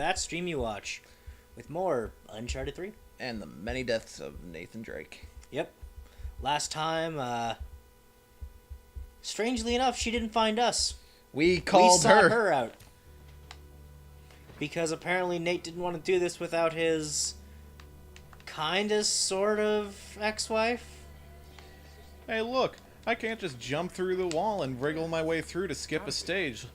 Thatstreamyouwatch with more Uncharted 3. And the many deaths of Nathan Drake. Yep. Last time, strangely enough, she didn't find us. We called sought her out. Because apparently Nate didn't want to do this without his kinda, sort of, ex-wife. Hey, look, I can't just jump through the wall and wriggle my way through to skip a stage.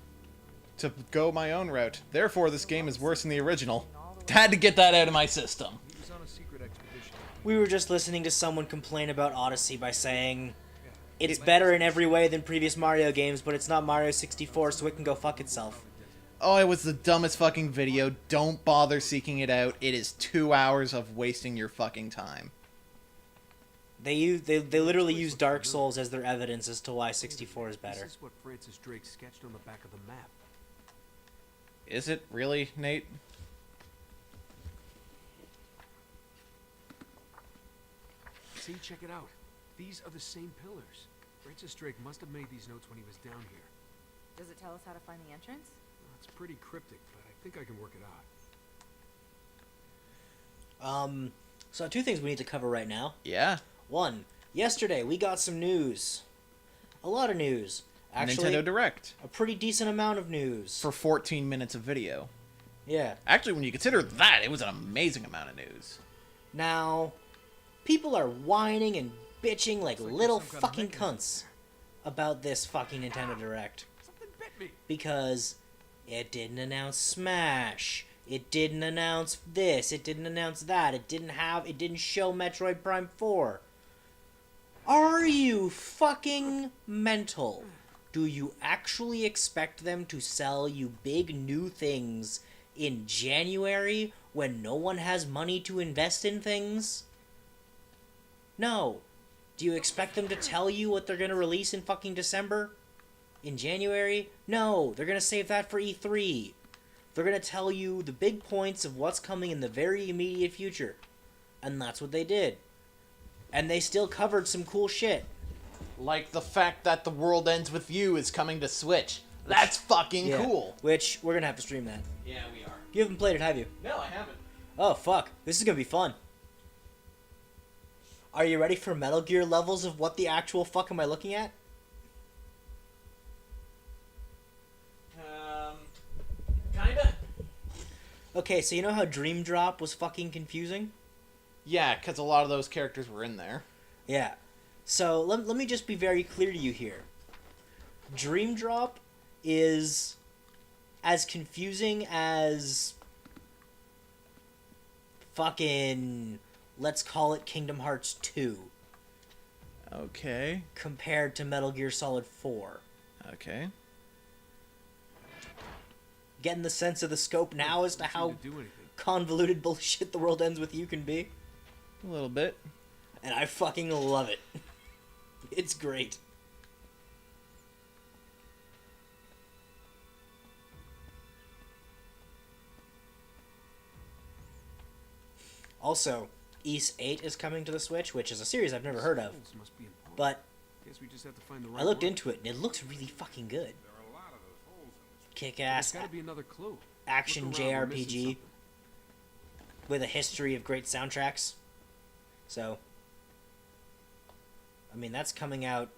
To go my own route. Therefore, this game is worse than the original. Had to get that out of my system. We were just listening to someone complain about Odyssey by saying, it's better in every way than previous Mario games, but it's not Mario 64, so it can go fuck itself. Oh, it was the dumbest fucking video. Don't bother seeking it out. It is 2 hours of wasting your fucking time. They literally use Dark Souls as their evidence as to why 64 is better. This is what Francis Drake sketched on the back of the map. Is it really, Nate? See, check it out. These are the same pillars. Francis Drake must have made these notes when he was down here. Does it tell us how to find the entrance? Well, it's pretty cryptic, but I think I can work it out. So two things we need to cover right now. Yeah. One, yesterday we got some news. A lot of news. Actually, Nintendo Direct. a pretty decent amount of news. For 14 minutes of video. Yeah. Actually, when you consider that, it was an amazing amount of news. Now, people are whining and bitching like little fucking cunts about this fucking Nintendo Direct. Something bit me. Because it didn't announce Smash. It didn't announce this. It didn't announce that. It didn't show Metroid Prime 4. Are you fucking mental? Do you actually expect them to sell you big new things in January when no one has money to invest in things? No. Do you expect them to tell you what they're gonna release in fucking December? In January? No. They're gonna save that for E3. They're gonna tell you the big points of what's coming in the very immediate future. And that's what they did. And they still covered some cool shit. Like the fact that The World Ends With You is coming to Switch. That's fucking cool. Which, we're gonna have to stream that. Yeah, we are. You haven't played it, have you? No, I haven't. Oh, fuck. This is gonna be fun. Are you ready for Metal Gear levels of what the actual fuck am I looking at? Kinda. Okay, so you know how Dream Drop was fucking confusing? Yeah, because a lot of those characters were in there. Yeah. So, let me just be very clear to you here. Dream Drop is as confusing as fucking, let's call it Kingdom Hearts 2, Okay. compared to Metal Gear Solid 4. Okay. Getting the sense of the scope now as to how To do anything. convoluted bullshit The World Ends With You can be. A little bit. And I fucking love it. It's great. Also, Ys 8 is coming to the Switch, which is a series I've never heard of. Holes must be important. But Guess we just have to find the right I looked one. into it, and it looks really fucking good. There's Kick-ass gotta be another clue. action Look around, we're missing JRPG something. with a history of great soundtracks. So, I mean, that's coming out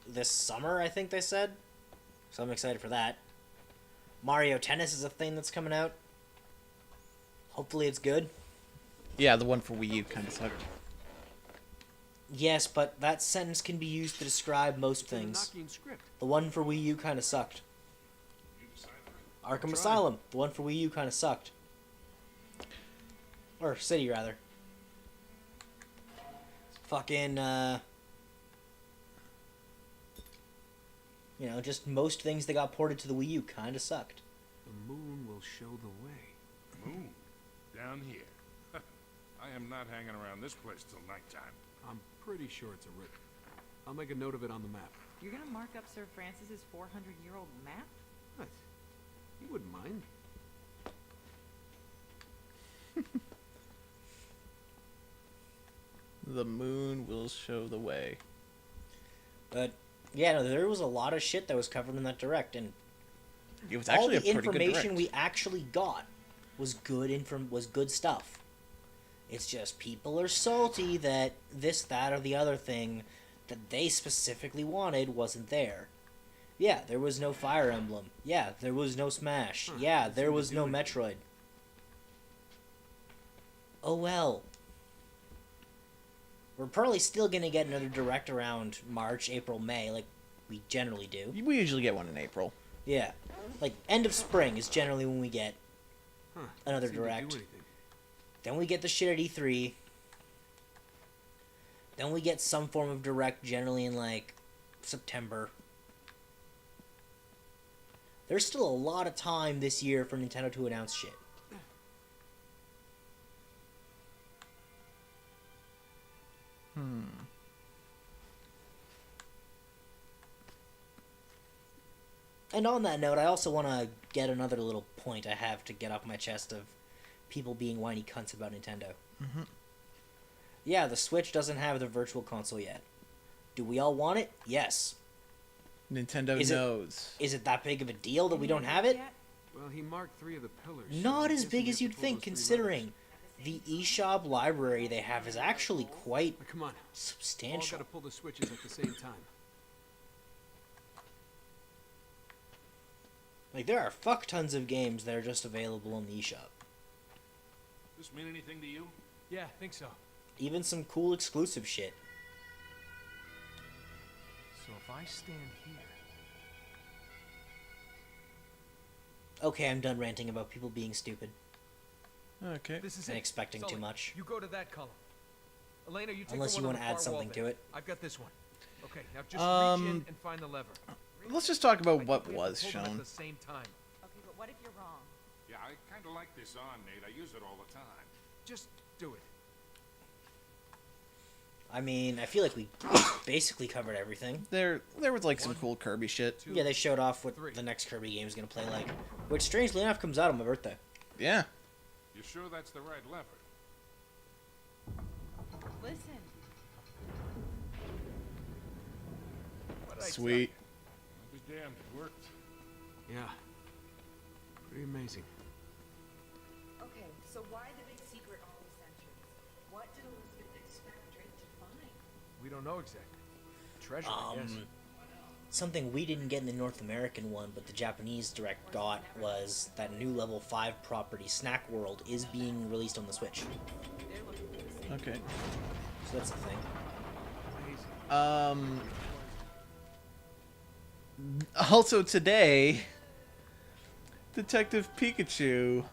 this summer, I think they said. So I'm excited for that. Mario Tennis is a thing that's coming out. Hopefully it's good. Yeah, the one for Wii U kind of sucked. Yes, but that sentence can be used to describe most It's in the things. Nokian script. The one for Wii U kind of sucked. Arkham Tried. Asylum, the one for Wii U kind of sucked. Or City, rather. Fucking, you know, just most things that got ported to the Wii U kind of sucked. The moon will show the way. Moon? Down here. I am not hanging around this place till nighttime. I'm pretty sure it's a riddle. I'll make a note of it on the map. You're gonna mark up Sir Francis's 400-year-old map? What? You wouldn't mind. The moon will show the way. But, yeah, no, there was a lot of shit that was covered in that direct, and It was all actually the a pretty good information direct. we actually got was good stuff. It's just people are salty that this, that, or the other thing that they specifically wanted wasn't there. Yeah, there was no Fire Emblem. Yeah, there was no Smash. Yeah, there was no Metroid. Oh well. We're probably still gonna get another direct around March, April, May, like we generally do. We usually get one in April. Yeah. Like, end of spring is generally when we get another Seem to do direct. anything. Then we get the shit at E3. Then we get some form of direct, generally in, like, September. There's still a lot of time this year for Nintendo to announce shit. And on that note, I also want to get another little point I have to get off my chest of people being whiny cunts about Nintendo. Mhm. Yeah, the Switch doesn't have the Virtual Console yet. Do we all want it? Yes. Nintendo Is it- knows. Is it that big of a deal that we don't have it? Well, he marked 3 of the pillars. so Not I'm as guessing big we as have to you'd pull think, those 3 considering the eShop library they have is actually quite levers. Come on. All substantial. gotta pull the switches at the same time. Like, there are fuck tons of games that are just available on the eShop. This mean anything to you? Yeah, I think so. Even some cool exclusive shit. So if I stand here... Okay, I'm done ranting about people being stupid Okay. This is and it. expecting Sully, too much. You go to that column. Elena, you take Unless the you one wanna on the add far something wall to there. it. I've got this one. Okay, now just reach in and find the lever. Let's just talk I about think what we have to was pull them shown. at the same time. Okay, but what if you're wrong? Yeah, I kind of like this on, Nate. I use it all the time. Just do it. I mean, I feel like we basically covered everything. There was like some cool Kirby shit. 2, Yeah, they showed off what 3. the next Kirby game is going to play like. Which, strangely enough, comes out on my birthday. Yeah. You sure that's the right lever? Listen. What did I tell Sweet. I'll be damned, it worked. you? Yeah. Pretty amazing. Okay, so why the big secret all these centuries? What did Elizabeth expect Drake to find? We don't know exactly. Treasure, I guess. Something we didn't get in the North American one, but the Japanese direct got, was that new level 5 property, Snack World, is being released on the Switch. They're looking for the same. Okay. So that's the thing. Amazing. Also today, Detective Pikachu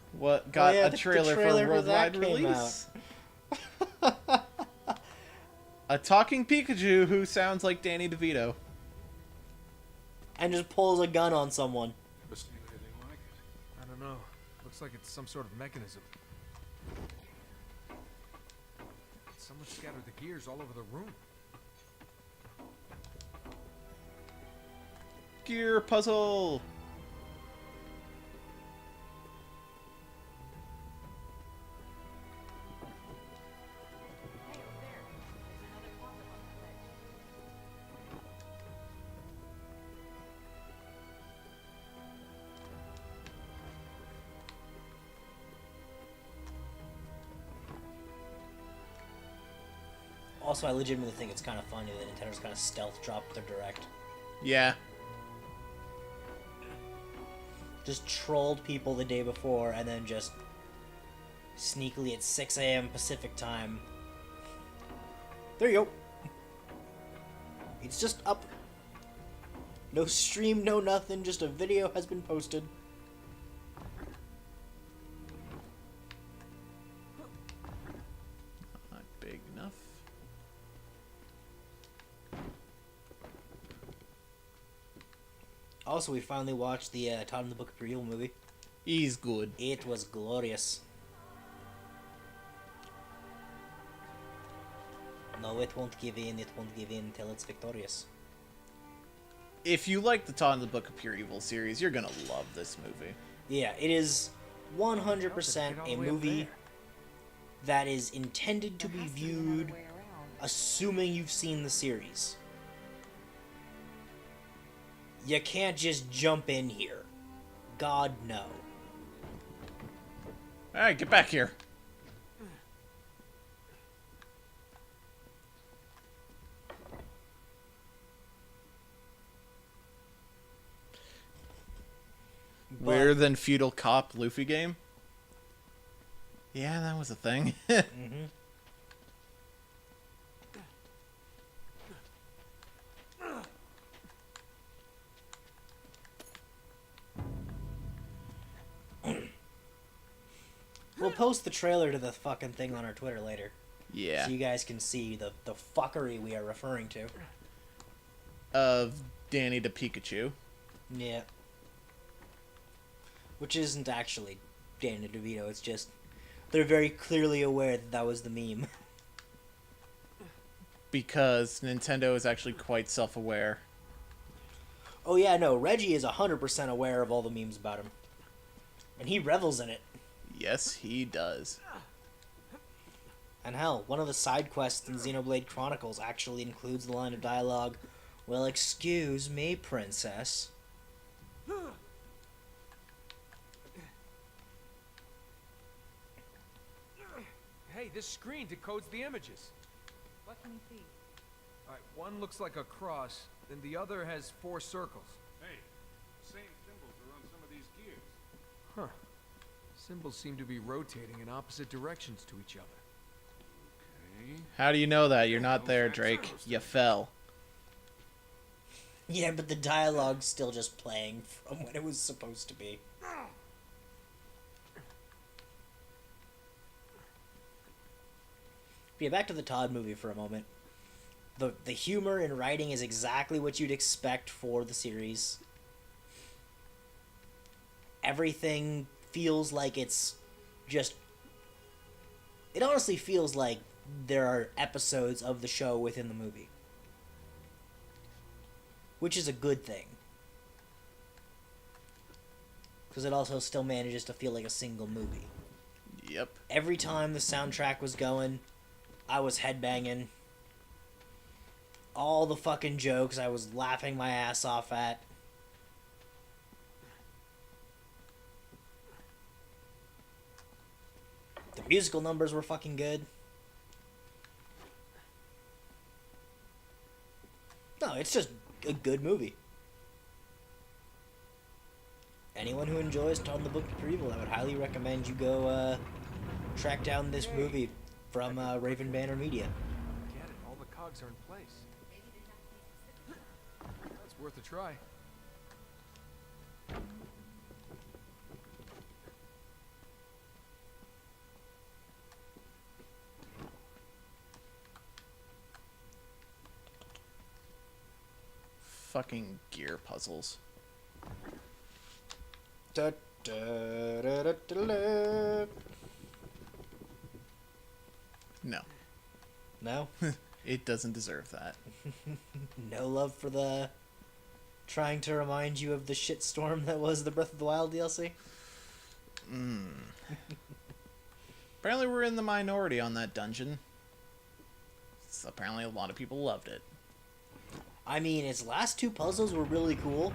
got yeah, a the trailer trailer for for that worldwide came release. A talking Pikachu who sounds like Danny DeVito. And just pulls a gun on someone. Never seen anything like it. I don't know. Looks like it's some sort of mechanism. Someone scattered the gears all over the room. Gear puzzle. Hey, over there. There's another closet on the ledge. Also, I legitimately think it's kind of funny that Nintendo's kind of stealth dropped their direct. Yeah. Just trolled people the day before, and then just sneakily at 6 a.m. Pacific time. There you go. It's just up. No stream, no nothing, just a video has been posted. Not big enough. Also, we finally watched the Todd in the Book of Evil movie. He's good. It was glorious. No, it won't give in until it's victorious. If you like the Todd in the Book of Pure Evil series, you're gonna love this movie. Yeah, it is 100% Get all a the way up movie there. that is intended to be viewed assuming you've seen the series. You can't just jump in here. God, no. Alright, get back here. Weirder than feudal cop Luffy game? Yeah, that was a thing. Mm-hmm. We'll post the trailer to the fucking thing on our Twitter later. Yeah. So you guys can see the fuckery we are referring to. Of Danny to Pikachu. Yeah. Which isn't actually Danny DeVito, it's just they're very clearly aware that that was the meme. Because Nintendo is actually quite self-aware. Oh yeah, no, Reggie is 100% aware of all the memes about him. And he revels in it. Yes, he does. And hell, one of the side quests in Xenoblade Chronicles actually includes the line of dialogue, "Well, excuse me, princess." Hey, this screen decodes the images. What can you see? Alright, one looks like a cross, then the other has 4 circles. Hey, the same symbols are on some of these gears. Huh. Symbols seem to be rotating in opposite directions to each other. Okay. How do you know that? You're not there, Drake. You fell. Yeah, but the dialogue's still just playing from when it was supposed to be. Yeah, back to the Todd movie for a moment. The humor and writing is exactly what you'd expect for the series. Everything feels like it's just... It honestly feels like there are episodes of the show within the movie. Which is a good thing. Because it also still manages to feel like a single movie. Yep. Every time the soundtrack was going, I was headbanging. All the fucking jokes I was laughing my ass off at. The musical numbers were fucking good. No, it's just a good movie. Anyone who enjoys Tom the Book of Evil, I would highly recommend you go track down this movie from Raven Banner Media. Get it, all the cogs are in place. That's worth a try. Fucking gear puzzles. Da, da, da, da, da, da. No. No? It doesn't deserve that. No love for the trying to remind you of the shitstorm that was the Breath of the Wild DLC? Apparently we're in the minority on that dungeon. So apparently a lot of people loved it. I mean, its last 2 puzzles were really cool.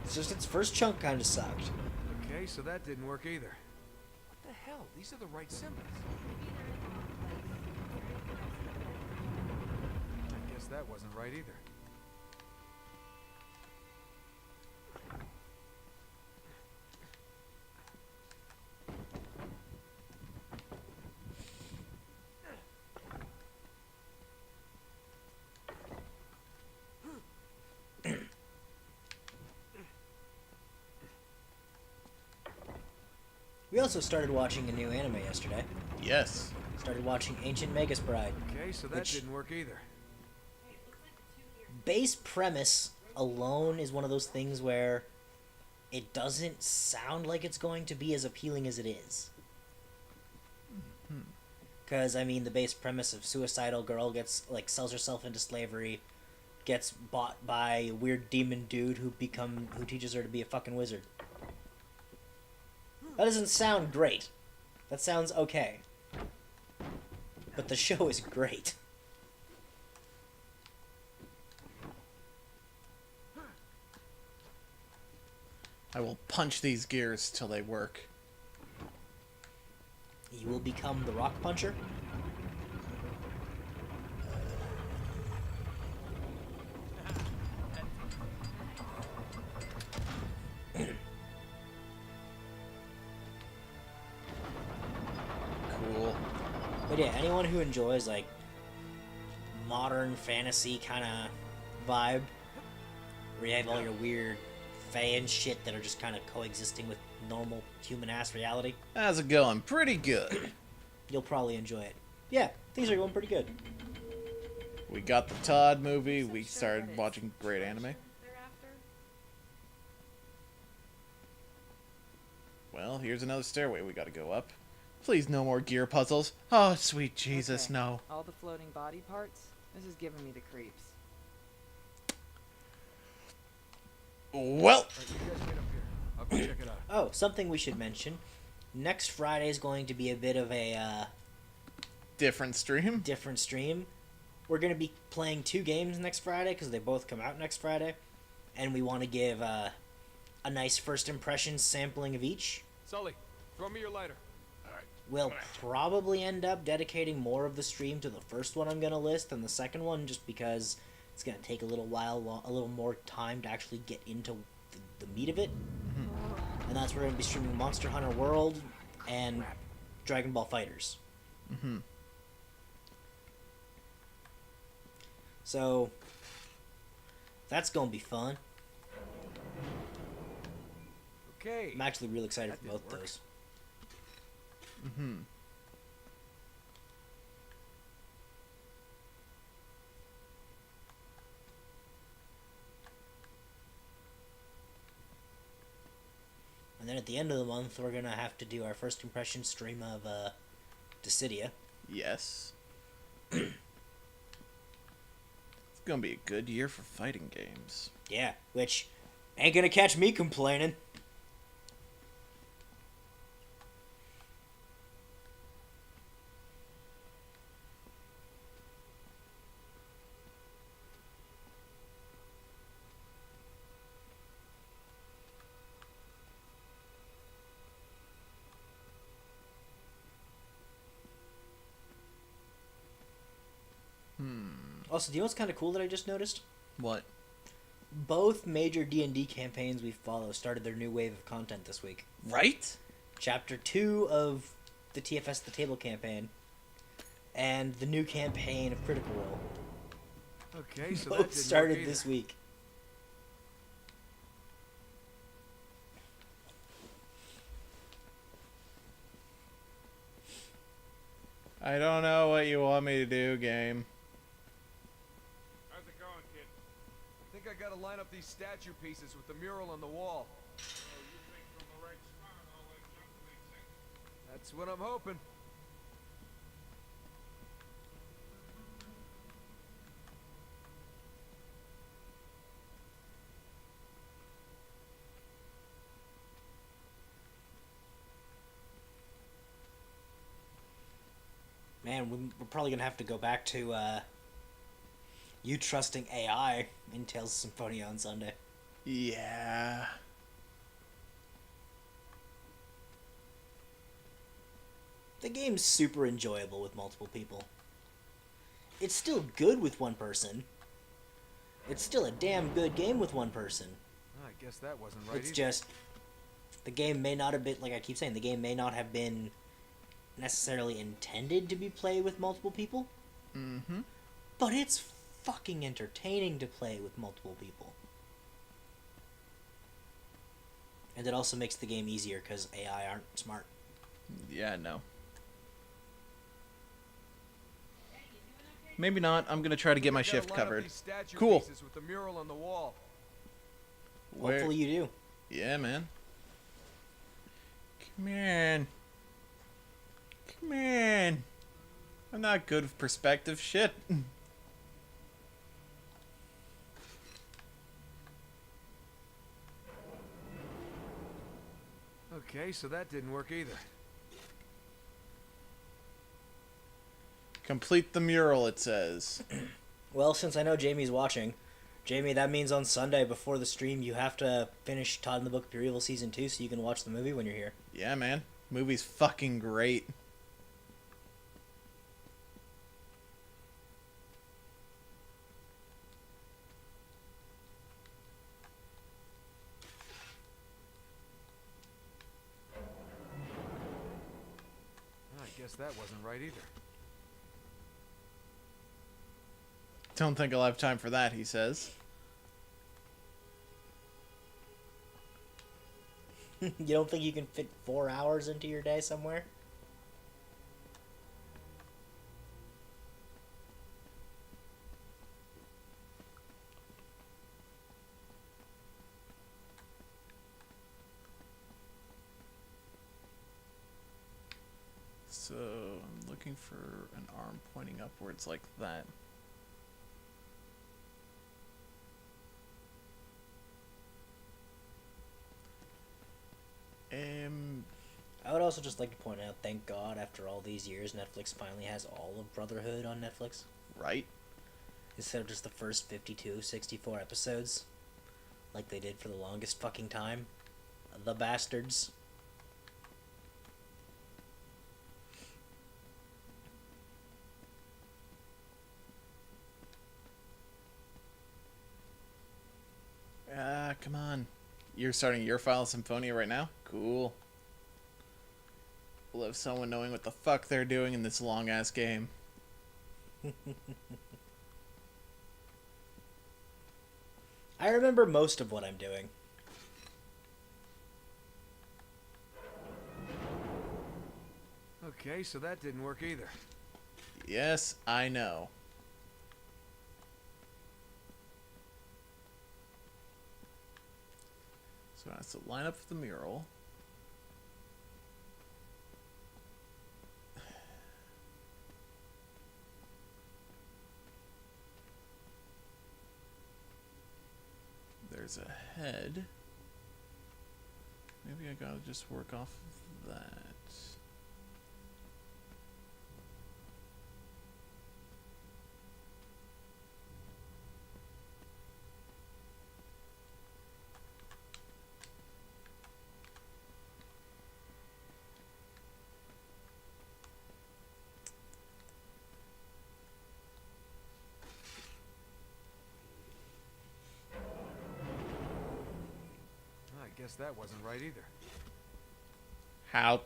It's just its first chunk kind of sucked. Okay, so that didn't work either. What the hell? These are the right symbols. I guess that wasn't right either. We also started watching a new anime yesterday. Yes. Started watching Ancient Magus Bride. Okay, so that Which- didn't work either. Base premise alone is one of those things where it doesn't sound like it's going to be as appealing as it is. Because, I mean, the base premise of suicidal girl gets, like, sells herself into slavery, gets bought by a weird demon dude who teaches her to be a fucking wizard. That doesn't sound great. That sounds okay. But the show is great. I will punch these gears till they work. you will become the rock puncher. Cool. But yeah, anyone who enjoys like modern fantasy kind of vibe, where you have all your weird fan shit that are just kind of coexisting with normal human ass reality, How's it going? Pretty good. you'll probably enjoy it. Yeah, things are going pretty good. We got the Todd movie. We started watching great anime. Thereafter? Well, here's another stairway we gotta go up. Please, no more gear puzzles. Oh, sweet Jesus, Okay, no. All the floating body parts? This is giving me the creeps. Well, Alright, you guys get up here. I'll go check it out. Oh, something we should mention. Next Friday is going to be a bit of a different stream. different stream. We're going to be playing 2 games next Friday because they both come out next Friday. And we want to give a nice first impression sampling of each. Sully, throw me your lighter. We'll probably end up dedicating more of the stream to the first one I'm going to list than the second one, just because it's going to take a little while, a little more time to actually get into the meat of it. And that's where we're going to be streaming Monster Hunter World and Dragon Ball Fighters. Mm-hmm. So, that's going to be fun. Okay. I'm actually really excited That for didn't both work. those. Mm-hmm. And then at the end of the month, we're going to have to do our first impression stream of Dissidia. Yes. It's gonna be a good year for fighting games. Yeah, which ain't going to catch me complaining. Also, do you know what's kind of cool that I just noticed? What? Both major D&D campaigns we follow started their new wave of content this week. Right? Chapter 2 of the TFS The Table campaign and the new campaign of Critical Role. Okay, so that Both didn't started work either. this week. I don't know what you want me to do, game. How's it going, kid? I think I gotta line up these statue pieces with the mural on the wall. Oh, you think from the right spot, all that junk makes sense. That's what I'm hoping. Man, we're probably going to have to go back to you trusting AI in Tales of Symphonia on Sunday. Yeah. The game's super enjoyable with multiple people. It's still good with one person. It's still a damn good game with one person. I guess that wasn't right It's either. just the game may not have been, like I keep saying, the game may not have been necessarily intended to be played with multiple people, Mm-hmm. but it's fucking entertaining to play with multiple people. And it also makes the game easier because AI aren't smart. Yeah, no. Maybe not. I'm gonna try to get my I gotta shift line up covered. these statue Cool. pieces with the mural on the wall. Where- Hopefully you do. Yeah, man. Come on. Come on. I'm not good with perspective. Shit. Okay, so that didn't work either. Complete the mural, it says. Well, since I know Jamie's watching, Jamie, that means on Sunday before the stream you have to finish Todd in the Book of Pure Evil Season 2 so you can watch the movie when you're here. Yeah, man. Movie's fucking great. guess that wasn't right either. Don't think I'll have time for that, he says. You don't think you can fit 4 hours into your day somewhere? So, I'm looking for an arm pointing upwards like that. I would also just like to point out, thank God, after all these years, Netflix finally has all of Brotherhood on Netflix. Right? Instead of just the first 52, 64 episodes. Like they did for the longest fucking time. The bastards. Come on. You're starting your file Symphonia right now? Cool. We'll have someone knowing what the fuck they're doing in this long-ass game. I remember most of what I'm doing. Okay, so that didn't work either. Yes, I know. So I have to line up for the mural. There's a head. Maybe I gotta just work off of that. I guess that wasn't right either. How?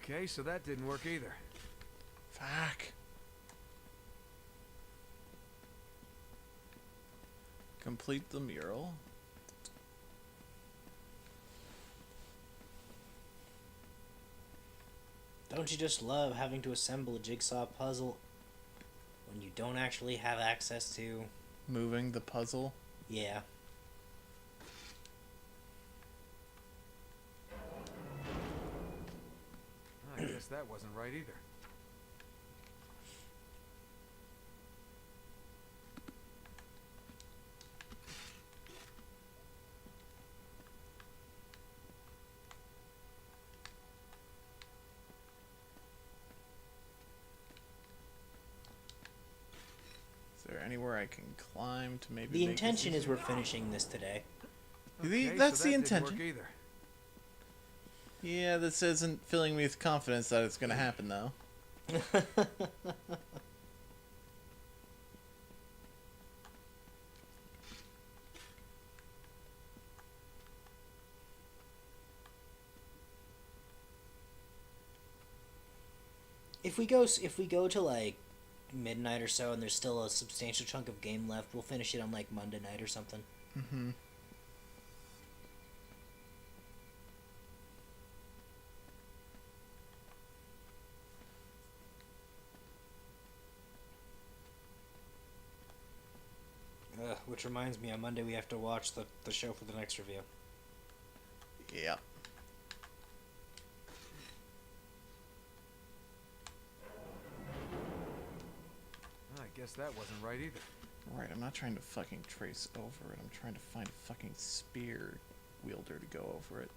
Okay, so that didn't work either. Fuck. Complete the mural. Don't you just love having to assemble a jigsaw puzzle when you don't actually have access to... Moving the puzzle. Yeah. I guess that wasn't right either. Is there anywhere I can climb to maybe The make this intention is easier? we're finishing this today. Okay, That's so the that didn't intention. work either. Yeah, this isn't filling me with confidence that it's gonna happen, though. If we go to like midnight or so and there's still a substantial chunk of game left, we'll finish it on like Monday night or something. Mm-hmm. which reminds me, on Monday we have to watch the show for the next review. Yeah. I guess that wasn't right either. Right, I'm not trying to fucking trace over it. I'm trying to find a fucking spear wielder to go over it.